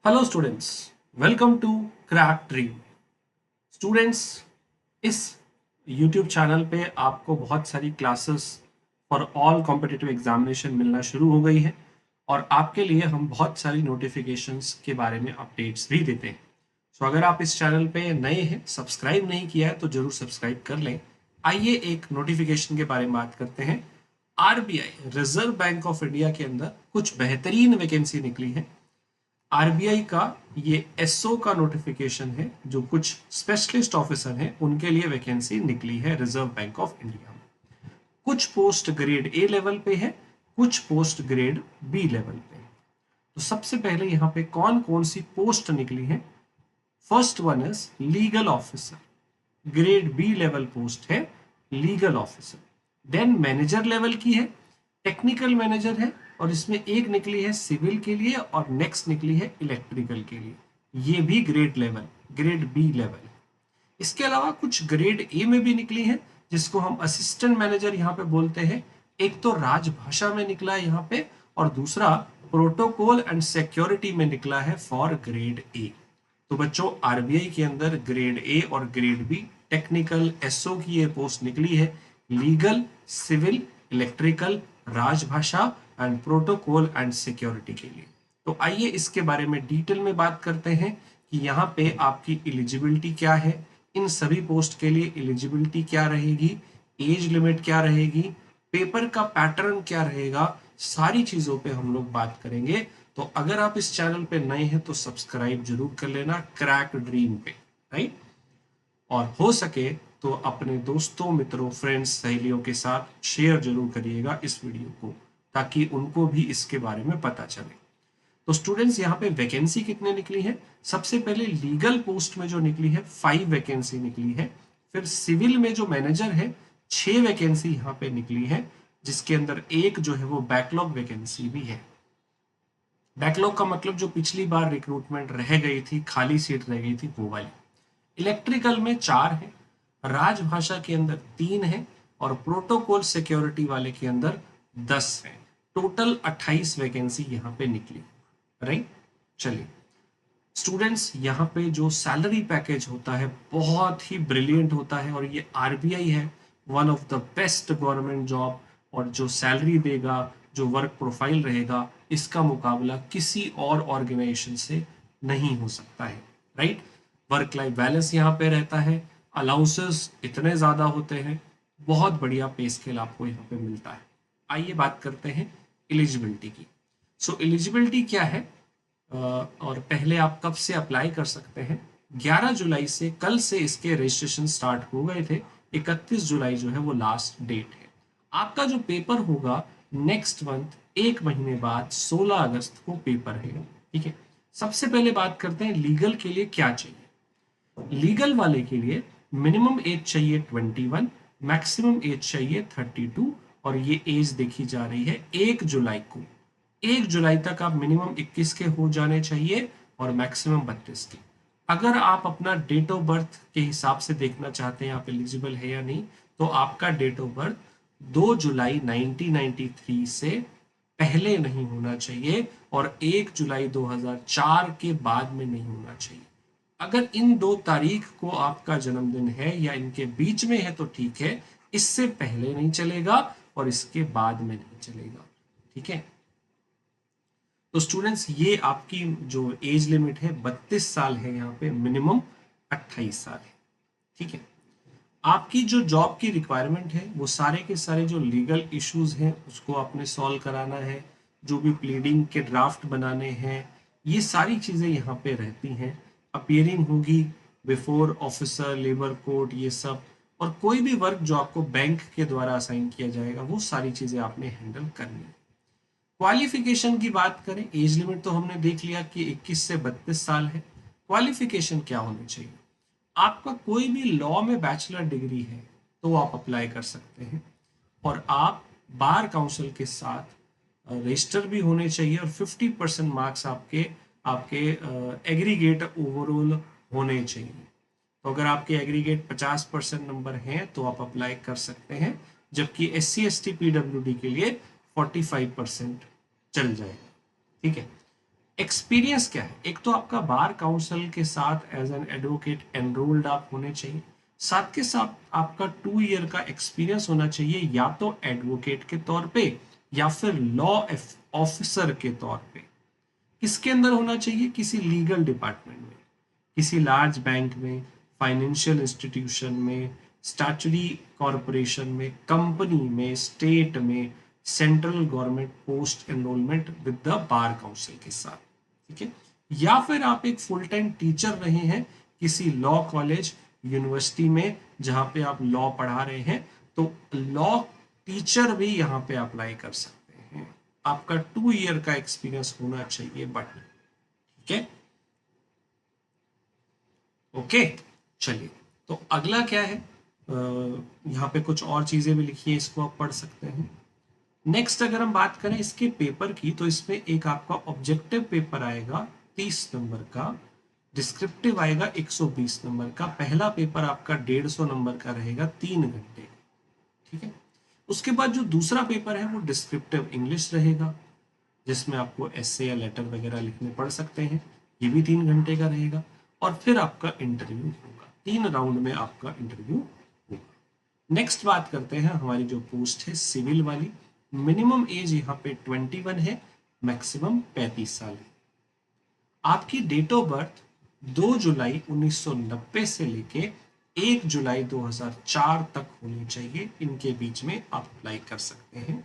Hello students, welcome to crack dream. Students, इस YouTube channel पे आपको बहुत सारी classes for all competitive examination मिलना शुरू हो गई है और आपके लिए हम बहुत सारी नोटिफिकेशंस के बारे में अपडेट्स भी देते हैं। सो अगर आप इस चैनल पे नए हैं, सब्सक्राइब नहीं किया है तो जरूर सब्सक्राइब कर लें। आइए एक नोटिफिकेशन के बारे में बात करते हैं। RBI reserve bank of India के अंदर कुछ बेहतरीन वैकेंसी निकली है। आरबीआई का ये एसओ का नोटिफिकेशन है, जो कुछ स्पेशलिस्ट ऑफिसर हैं उनके लिए वैकेंसी निकली है रिजर्व बैंक ऑफ इंडिया में। कुछ पोस्ट ग्रेड ए लेवल पे है, कुछ पोस्ट ग्रेड बी लेवल पे है। तो सबसे पहले यहाँ पे कौन कौन सी पोस्ट निकली है। First one is legal officer, grade B level post है legal officer. Then manager level की है, टेक्निकल मैनेजर है, और इसमें एक निकली है सिविल के लिए और नेक्स्ट निकली है इलेक्ट्रिकल के लिए। ये भी grade level, grade B level है। इसके अलावा कुछ ग्रेड ए में भी निकली है, जिसको हम असिस्टेंट मैनेजर यहाँ पे बोलते हैं। एक तो राजभाषा में निकला है यहाँ पे, और दूसरा प्रोटोकॉल एंड सिक्योरिटी में निकला है फॉर ग्रेड ए। तो बच्चों, आरबीआई के अंदर ग्रेड ए और ग्रेड बी टेक्निकल एसओ की ये पोस्ट निकली है, लीगल, सिविल, इलेक्ट्रिकल, राजभाषा एंड प्रोटोकॉल एंड सिक्योरिटी के लिए। तो आइए इसके बारे में डिटेल में बात करते हैं कि यहाँ पे आपकी एलिजिबिलिटी क्या है, इन सभी पोस्ट के लिए एलिजिबिलिटी क्या रहेगी, एज लिमिट क्या रहेगी, पेपर का पैटर्न क्या रहेगा, सारी चीजों पे हम लोग बात करेंगे। तो अगर आप इस चैनल पे नए हैं तो सब्सक्राइब जरूर कर लेना क्रैक ड्रीम पे, राइट। और हो सके तो अपने दोस्तों, मित्रों, फ्रेंड्स, सहेलियों के साथ शेयर जरूर करिएगा इस वीडियो को, ताकि उनको भी इसके बारे में पता चले। तो स्टूडेंट्स, यहाँ पे वैकेंसी कितने निकली है। सबसे पहले लीगल पोस्ट में जो निकली है 5 वैकेंसी निकली है। फिर सिविल में जो मैनेजर है 6 वैकेंसी यहाँ पे निकली है, जिसके अंदर एक जो है वो बैकलॉग वैकेंसी भी है। बैकलॉग का मतलब जो पिछली बार रिक्रूटमेंट रह गई थी, खाली सीट रह गई थी, वो वाली। इलेक्ट्रिकल में 4 है, राजभाषा के अंदर 3 है, और प्रोटोकॉल सिक्योरिटी वाले के अंदर 10 है। टोटल 28 वैकेंसी यहाँ पे निकली, राइट। चलिए स्टूडेंट्स, यहाँ पे जो सैलरी पैकेज होता है बहुत ही ब्रिलियंट होता है, और ये आरबीआई है, one of the best government job. और जो सैलरी देगा, जो वर्क प्रोफाइल रहेगा, इसका मुकाबला किसी और ऑर्गेनाइजेशन से नहीं हो सकता है, राइट। वर्क लाइफ बैलेंस यहाँ पे रहता है, अलाउंसेस इतने ज़्यादा होते हैं, बहुत बढ़िया पे स्केल आपको यहाँ पे मिलता है। आइए बात करते हैं एलिजिबिलिटी की। सो एलिजिबिलिटी क्या है, और पहले आप कब से अप्लाई कर सकते हैं। 11 जुलाई से, कल से इसके रजिस्ट्रेशन स्टार्ट हो गए थे। 31 जुलाई जो है वो लास्ट डेट है। आपका जो पेपर होगा नेक्स्ट मंथ, एक महीने बाद 16 अगस्त को पेपर है, ठीक है। सबसे पहले बात करते हैं लीगल के लिए क्या चाहिए। लीगल वाले के लिए मिनिमम एज चाहिए 21, मैक्सिमम एज चाहिए 32, और ये एज देखी जा रही है 1 जुलाई को। 1 जुलाई तक आप मिनिमम 21 के हो जाने चाहिए और मैक्सिमम 32 के। अगर आप अपना डेट ऑफ बर्थ के हिसाब से देखना चाहते हैं आप एलिजिबल है या नहीं, तो आपका डेट ऑफ बर्थ 2 जुलाई 1993 से पहले नहीं होना चाहिए और 1 जुलाई 2004 के बाद में नहीं होना चाहिए। अगर इन 2 तारीख को आपका जन्मदिन है या इनके बीच में है तो ठीक है, इससे पहले नहीं चलेगा और इसके बाद में नहीं चलेगा, ठीक है। तो स्टूडेंट्स, ये आपकी जो एज लिमिट है 32 साल है, यहाँ पे मिनिमम 28 साल है, ठीक है। आपकी जो जॉब की रिक्वायरमेंट है वो सारे के सारे जो लीगल इश्यूज हैं उसको आपने सॉल्व कराना है, जो भी प्लीडिंग के ड्राफ्ट बनाने हैं, ये सारी चीज़ें यहाँ पे रहती हैं। अपियरिंग होगी बिफोर ऑफिसर, लेबर कोर्ट, ये सब, और कोई भी वर्क जो आपको बैंक के द्वारा असाइन किया जाएगा वो सारी चीज़ें आपने हैंडल करनी है। क्वालिफिकेशन की बात करें, एज लिमिट तो हमने देख लिया कि 21 से 32 साल है। क्वालिफिकेशन क्या होनी चाहिए। आपका कोई भी लॉ में बैचलर डिग्री है तो आप अप्लाई कर सकते हैं, और आप बार काउंसिल के साथ रजिस्टर भी होने चाहिए, और 50% मार्क्स आपके आपके एग्रीगेट ओवरऑल होने चाहिए। तो अगर आपके एग्रीगेट 50% नंबर हैं तो आप अप्लाई कर सकते हैं, जबकि SC ST PWD के लिए 45% चल जाएगा, ठीक है। एक्सपीरियंस क्या है? एक तो आपका बार काउंसिल के साथ एज एन एडवोकेट एनरोल्ड आप होने चाहिए, साथ के साथ आपका 2 ईयर का एक्सपीरियंस होना चाहिए, या तो एडवोकेट के तौर पे या फिर लॉ ऑफिसर के तौर पे। किसके अंदर होना चाहिए? किसी लीगल डिपार्टमेंट में, किसी लार्ज बैंक में, फाइनेंशियल इंस्टीट्यूशन में, स्टैट्यूटरी कॉरपोरेशन में, कंपनी में, स्टेट में, central government post enrolment with the bar council के साथ, ठीक है। या फिर आप एक फुल टाइम टीचर रहे हैं किसी लॉ कॉलेज यूनिवर्सिटी में जहां पे आप लॉ पढ़ा रहे हैं, तो लॉ टीचर भी यहाँ पे अप्लाई कर सकते हैं। आपका 2 ईयर का एक्सपीरियंस होना चाहिए बट, ठीक है। ओके, चलिए, तो अगला क्या है, यहाँ पे कुछ और चीजें भी लिखी है, इसको आप पढ़ सकते हैं। नेक्स्ट अगर हम बात करें इसके पेपर की, तो इसमें एक आपका ऑब्जेक्टिव पेपर आएगा 30 नंबर का, डिस्क्रिप्टिव आएगा 120 नंबर का। पहला पेपर आपका 150 नंबर का रहेगा, 3 घंटे, ठीक है। उसके बाद जो दूसरा पेपर है वो डिस्क्रिप्टिव इंग्लिश रहेगा, जिसमें आपको एसे या लेटर वगैरह लिखने पड़ सकते हैं, ये भी 3 घंटे का रहेगा। और फिर आपका इंटरव्यू होगा, 3 राउंड में आपका इंटरव्यू होगा। नेक्स्ट बात करते हैं हमारी जो पोस्ट है सिविल वाली। मिनिमम एज यहाँ पे 21 है, मैक्सिमम 35 साल है। आपकी डेट ऑफ बर्थ 2 जुलाई 1990 से लेके 1 जुलाई 2004 तक होनी चाहिए, इनके बीच में आप अप्लाई कर सकते हैं।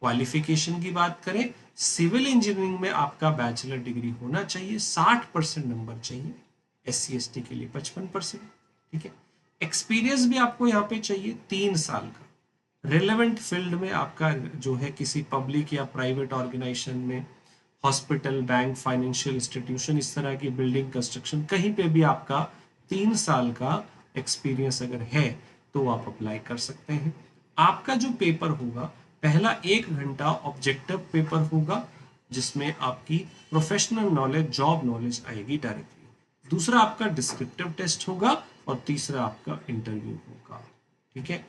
क्वालिफिकेशन की बात करें, सिविल इंजीनियरिंग में आपका बैचलर डिग्री होना चाहिए, 60% नंबर चाहिए, SC ST के लिए 55%, ठीक है। एक्सपीरियंस भी आपको यहाँ पे चाहिए 3 साल का। रिलेवेंट फील्ड में आपका जो है किसी पब्लिक या प्राइवेट ऑर्गेनाइजेशन में, हॉस्पिटल, बैंक, फाइनेंशियल इंस्टीट्यूशन, इस तरह की बिल्डिंग कंस्ट्रक्शन, कहीं पे भी आपका 3 साल का एक्सपीरियंस अगर है तो आप अप्लाई कर सकते हैं। आपका जो पेपर होगा, पहला 1 घंटा ऑब्जेक्टिव पेपर होगा, जिसमें आपकी प्रोफेशनल नॉलेज, जॉब नॉलेज आएगी डायरेक्टली। दूसरा आपका डिस्क्रिप्टिव टेस्ट होगा और तीसरा आपका इंटरव्यू होगा, ठीक है।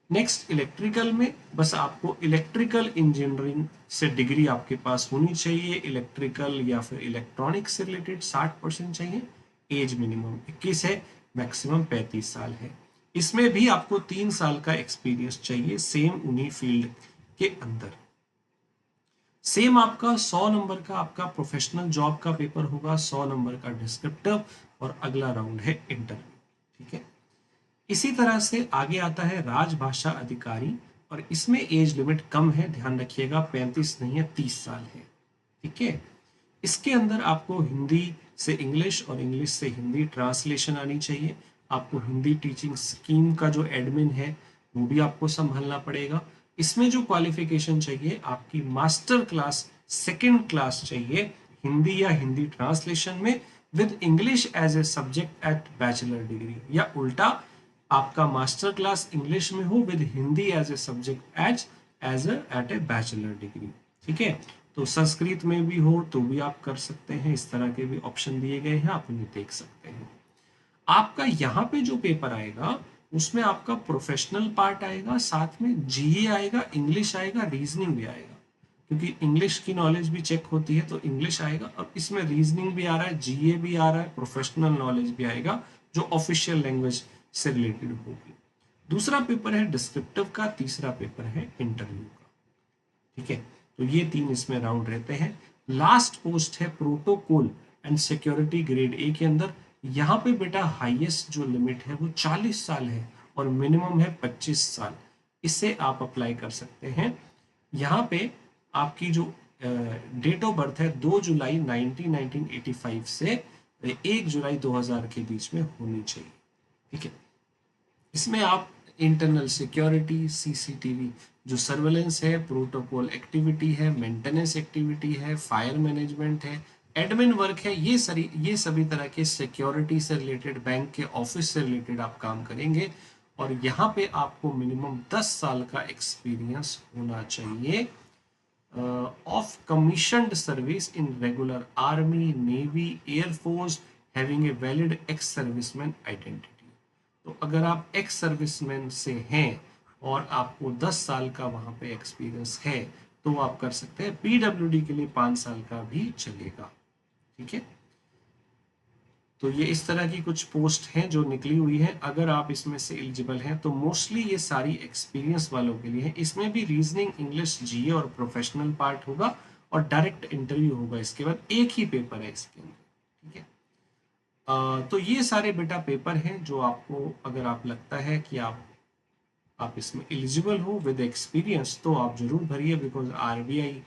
नेक्स्ट इलेक्ट्रिकल में बस आपको इलेक्ट्रिकल इंजीनियरिंग से डिग्री आपके पास होनी चाहिए, इलेक्ट्रिकल या फिर इलेक्ट्रॉनिक्स से रिलेटेड 60% चाहिए। एज मिनिमम 21 है, मैक्सिमम 35 साल है। इसमें भी आपको 3 साल का एक्सपीरियंस चाहिए, सेम उन्हीं फील्ड के अंदर। सेम आपका 100 नंबर का आपका प्रोफेशनल जॉब का पेपर होगा, 100 नंबर का डिस्क्रिप्टिव, और अगला राउंड है इंटरव्यू, ठीक है। इसी तरह से आगे आता है राजभाषा अधिकारी, और इसमें एज लिमिट कम है, ध्यान रखिएगा, 35 नहीं है, 30 साल है, ठीक है। इसके अंदर आपको हिंदी से इंग्लिश और इंग्लिश से हिंदी ट्रांसलेशन आनी चाहिए। आपको हिंदी टीचिंग स्कीम का जो एडमिन है वो भी आपको संभालना पड़ेगा। इसमें जो क्वालिफिकेशन चाहिए, आपकी मास्टर क्लास 2nd क्लास चाहिए हिंदी या हिंदी ट्रांसलेशन में, with English as a subject at bachelor degree, या उल्टा आपका मास्टर क्लास इंग्लिश में हो with Hindi as a subject as at a bachelor degree, ठीक है। तो संस्कृत में भी हो तो भी आप कर सकते हैं, इस तरह के भी ऑप्शन दिए गए हैं, आप उन्हें देख सकते हैं। आपका यहाँ पे जो पेपर आएगा उसमें आपका प्रोफेशनल पार्ट आएगा, साथ में GA आएगा, इंग्लिश आएगा, रीजनिंग भी आएगा, क्योंकि इंग्लिश की नॉलेज भी चेक होती है, तो इंग्लिश आएगा, और इसमें रीजनिंग भी आ रहा है, GA भी आ रहा है, प्रोफेशनल नॉलेज भी आएगा जो ऑफिशियल लैंग्वेज से रिलेटेड होगी। दूसरा पेपर है डिस्क्रिप्टिव का, तीसरा पेपर है इंटरव्यू का, ठीक है। तो ये 3 इसमें राउंड रहते हैं। लास्ट पोस्ट है protocol and security grade A के अंदर। यहाँ पे बेटा हाईएस्ट जो लिमिट है वो 40 साल है और मिनिमम है 25 साल। इससे आप अप्लाई कर सकते हैं। यहाँ पे आपकी जो डेट ऑफ बर्थ है 2 जुलाई 1985 से 1 जुलाई 2000 के बीच में होनी चाहिए, ठीक है। इसमें आप इंटरनल सिक्योरिटी, CCTV जो सर्वेलेंस है, प्रोटोकॉल एक्टिविटी है, मेंटेनेंस एक्टिविटी है, फायर मैनेजमेंट है, एडमिन वर्क है, ये सभी तरह के सिक्योरिटी से रिलेटेड, बैंक के ऑफिस से रिलेटेड आप काम करेंगे। और यहाँ पे आपको मिनिमम 10 साल का एक्सपीरियंस होना चाहिए of commissioned service in regular army, navy, air force, having a valid ex serviceman identity. तो अगर आप एक्स सर्विसमैन से हैं और आपको 10 साल का वहां पे एक्सपीरियंस है तो आप कर सकते हैं। PWD के लिए 5 साल का भी चलेगा, ठीक है, तो ये इस तरह की कुछ पोस्ट हैं जो निकली हुई हैं। अगर आप इसमें से एलिजिबल हैं तो मोस्टली ये सारी एक्सपीरियंस वालों के लिए है। इसमें भी रीजनिंग, इंग्लिश, जीए और प्रोफेशनल पार्ट होगा और डायरेक्ट इंटरव्यू होगा इसके बाद। एक ही पेपर है इसके अंदर, ठीक है। तो ये सारे बेटा पेपर हैं जो आपको, अगर आप लगता है कि आप इसमें एलिजिबल हो विद एक्सपीरियंस, तो आप जरूर भरिए, बिकॉज आरबीआई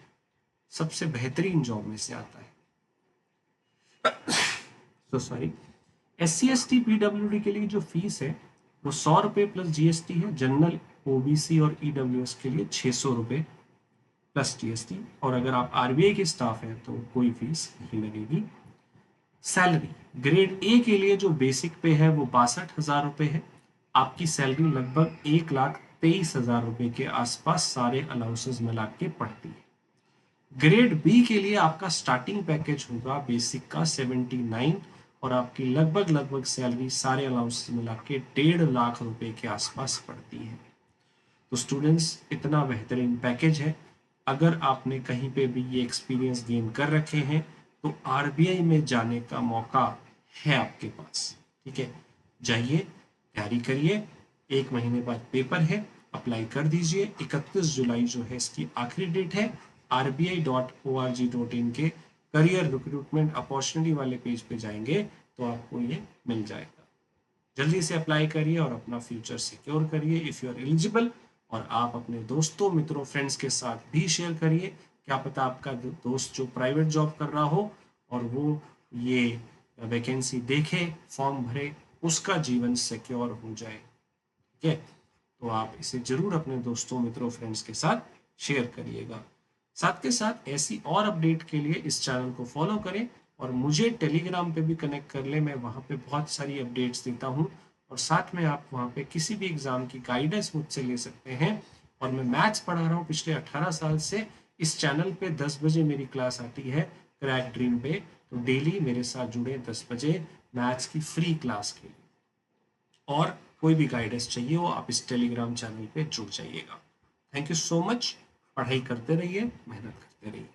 सबसे बेहतरीन जॉब में से आता है। तो सॉरी, SC/ST PWD के लिए जो फीस है वो 100 रुपये प्लस जीएसटी है। जनरल, ओबीसी और ईडब्ल्यूएस के लिए 600 रुपये प्लस जीएसटी। और अगर आप आरबीआई के स्टाफ हैं तो कोई फीस नहीं लगेगी। सैलरी ग्रेड ए के लिए जो बेसिक पे है वो 62,000 रुपये है। आपकी सैलरी लगभग 1,23,000 रुपये के आसपास सारे अलाउंसेस मिला के पड़ती है। ग्रेड बी के लिए आपका स्टार्टिंग पैकेज होगा बेसिक का 79 और आपकी लगभग सैलरी सारे अलाउंस मिला के 1.5 लाख रुपए के आसपास पड़ती है। तो स्टूडेंट्स, इतना बेहतरीन पैकेज है। अगर आपने कहीं पे भी ये एक्सपीरियंस गेन कर रखे हैं तो आरबीआई में जाने का मौका है आपके पास, ठीक है। जाइए, तैयारी करिए, 1 महीने बाद पेपर है, अप्लाई कर दीजिए। 31 जुलाई जो है इसकी आखिरी डेट है। rbi.org.in के करियर रिक्रूटमेंट अपॉर्चुनिटी वाले पेज पे जाएंगे तो आपको ये मिल जाएगा। जल्दी से अप्लाई करिए और अपना फ्यूचर सिक्योर करिए इफ़ यू आर एलिजिबल। और आप अपने दोस्तों, मित्रों, फ्रेंड्स के साथ भी शेयर करिए। क्या पता आपका दोस्त जो प्राइवेट जॉब कर रहा हो और वो ये वैकेंसी देखे, फॉर्म भरे, उसका जीवन सिक्योर हो जाए, ठीक है। तो आप इसे जरूर अपने दोस्तों, मित्रों, फ्रेंड्स के साथ शेयर करिएगा। साथ के साथ ऐसी और अपडेट के लिए इस चैनल को फॉलो करें और मुझे टेलीग्राम पे भी कनेक्ट कर लें। मैं वहाँ पे बहुत सारी अपडेट्स देता हूँ और साथ में आप वहाँ पे किसी भी एग्ज़ाम की गाइडेंस मुझसे ले सकते हैं। और मैं मैथ्स पढ़ा रहा हूँ पिछले 18 साल से। इस चैनल पे 10 बजे मेरी क्लास आती है क्रैक ड्रीम पे, तो डेली मेरे साथ जुड़े 10 बजे मैथ्स की फ्री क्लास के लिए। और कोई भी गाइडेंस चाहिए हो आप इस टेलीग्राम चैनल पे जुड़ जाइएगा। Thank you so much. पढ़ाई करते रहिए, मेहनत करते रहिए।